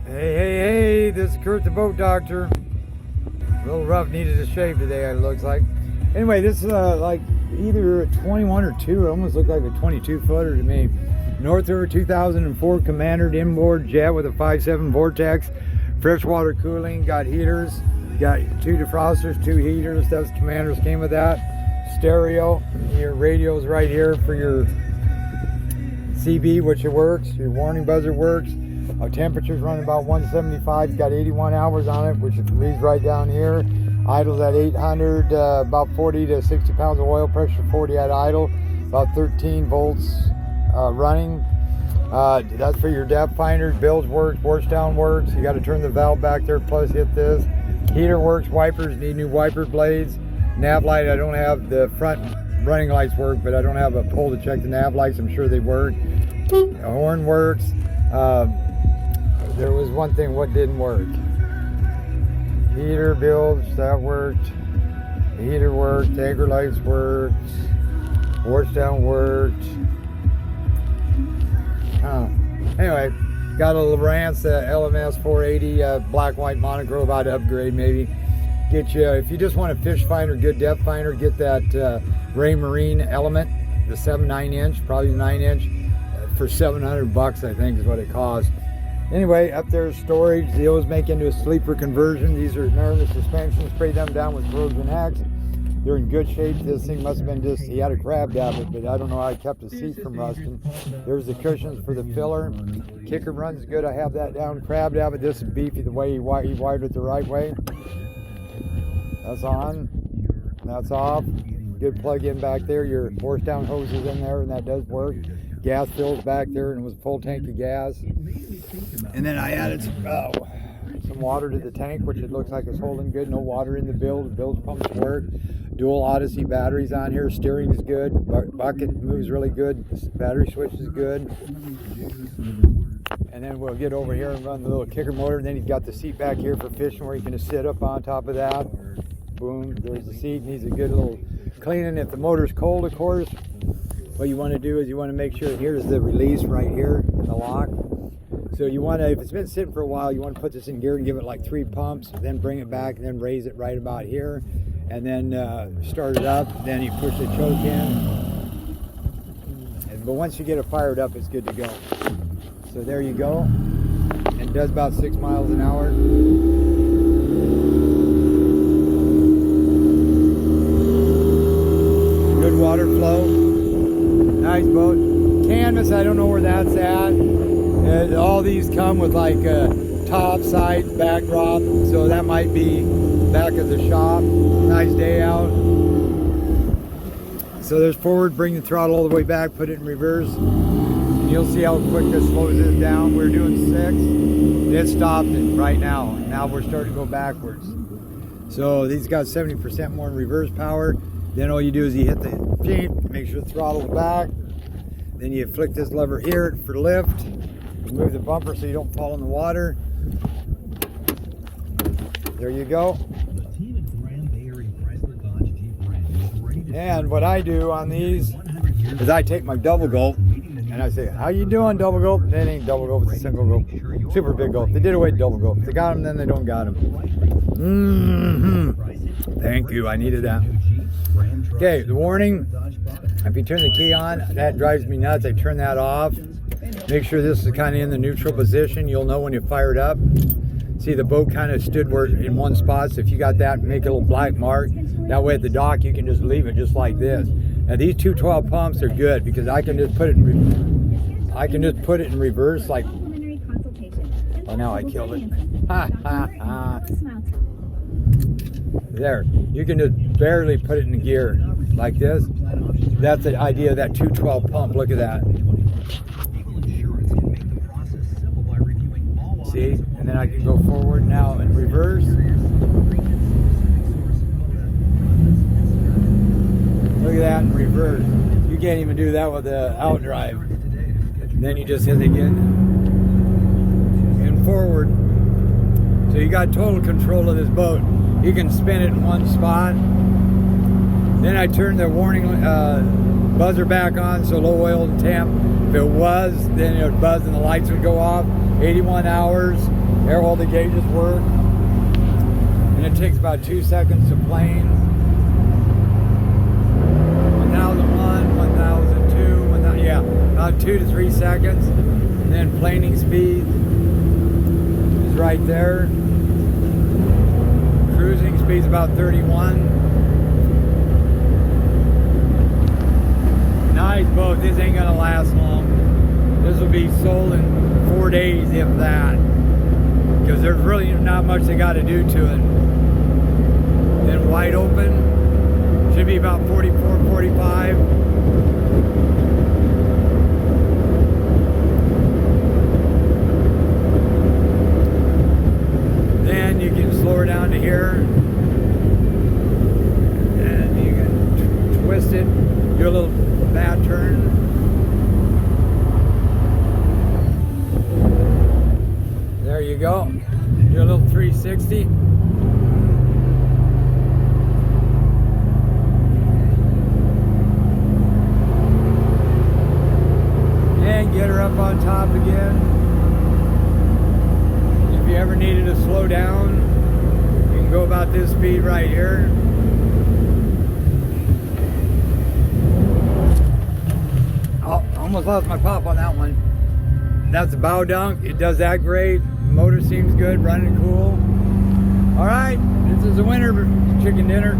Hey, this is Kurt the Boat Doctor. A little rough, needed a shave today, it looks like. Anyway, this is like either a 21 or 2, it almost looked like a 22 footer to me. North River 2004 Commander inboard jet with a 5.7 Vortex, freshwater cooling, got heaters, got 2 defrosters, 2 heaters, those Commanders came with that. Stereo, your radio's right here for your CB, which it works, your warning buzzer works. Our temperature's running about 175, it's got 81 hours on it, which reads right down here. Idle's at 800, about 40 to 60 pounds of oil pressure, 40 at idle, about 13 volts running. That's for your depth finders. Bilge works, washdown works. You got to turn the valve back there, plus hit this. Heater works, wipers, need new wiper blades. Nav light, I don't have the front running lights work, but I don't have a pole to check the nav lights. I'm sure they work. The horn works. There was one thing what didn't work. Heater, bilge, that worked. The heater worked, anchor lights worked. Washdown worked. Anyway, got a Lowrance LMS 480 black white monochrome, about to upgrade maybe. Get you, if you just want a fish finder, good depth finder, get that Ray Marine Element, the 7/9 inch, probably 9 inch, for $700 I think is what it costs. Anyway, up there's storage. The O's make into a sleeper conversion. These are nervous suspension. Spray them down with Corrosion X. They're in good shape. This thing must have been just, he had a crab dabbit, but I don't know how I kept the seat from rusting. There's the cushions for the filler. Kicker runs good. I have that down. Crab dabbit. This is beefy the way he wired it the right way. That's on. That's off. Good plug in back there. Your force down hose is in there, and that does work. Gas fills back there, and it was a full tank of gas. And then I added some water to the tank, which it looks like it's holding good. No water in the bilge. The bilge pumps work. Dual Odyssey batteries on here. Steering is good. Bucket moves really good. Battery switch is good. And then we'll get over here and run the little kicker motor. And then he's got the seat back here for fishing where you can just sit up on top of that. Boom, there's the seat. Needs a good little cleaning. If the motor's cold, of course, what you want to do is you want to make sure here's the release right here in the lock. So you want to, if it's been sitting for a while, you want to put this in gear and give it like 3 pumps, then bring it back and then raise it right about here, and then start it up. Then you push the choke in. But once you get it fired up, it's good to go. So there you go. And it does about 6 miles an hour. Good water flow. Nice boat. Canvas, I don't know where that's at. All these come with like top, side, backdrop, so that might be back of the shop. Nice day out. So there's forward, bring the throttle all the way back, put it in reverse, and you'll see how quick this slows it down. We're doing 6, and it stopped it right now. Now we're starting to go backwards. So these got 70% more in reverse power. Then all you do is you hit the Jeep, make sure the throttle's back. Then you flick this lever here for lift. Move the bumper so you don't fall in the water. There you go. And what I do on these is I take my double gulp and I say, how you doing, double gulp? It ain't double gulp, it's a single gulp. Super big gulp. They did away with double gulp. If they got them, then they don't got them. Thank you, I needed that. Okay, the warning, if you turn the key on, that drives me nuts. I turn that off. Make sure this is kind of in the neutral position. You'll know when you fire it up. See, the boat kind of stood where in one spot, so if you got that, make a little black mark. That way at the dock, you can just leave it just like this. Now these 212 pumps are good because I can just put it in reverse like. Oh, now I killed it. There, you can just barely put it in gear like this. That's the idea of that 212 pump. Look at that. See, and then I can go forward now in reverse. Look at that in reverse. You can't even do that with the outdrive. Then you just hit it again and forward. So you got total control of this boat. You can spin it in one spot. Then I turn the warning buzzer back on, so low oil and temp. If it was, then it would buzz and the lights would go off. 81 hours. Air hole the gauges work. And it takes about 2 seconds to plane. 1001, 1002, 1000, yeah, about 2 to 3 seconds. And then planing speed is right there. Cruising speed's about 31. Nice boat. This ain't gonna last long. This will be sold in 4 days, if that. Because there's really not much they got to do to it. Then wide open. Should be about 44, 45. Then you can slow her down to here. And you can twist it, do a little bad turn. There you go. Do a little 360. And get her up on top again. If you ever needed to slow down, you can go about this speed right here. Oh, almost lost my pop on that one. That's a bow dunk. It does that great. Motor seems good, running cool. All right, this is the winter chicken dinner.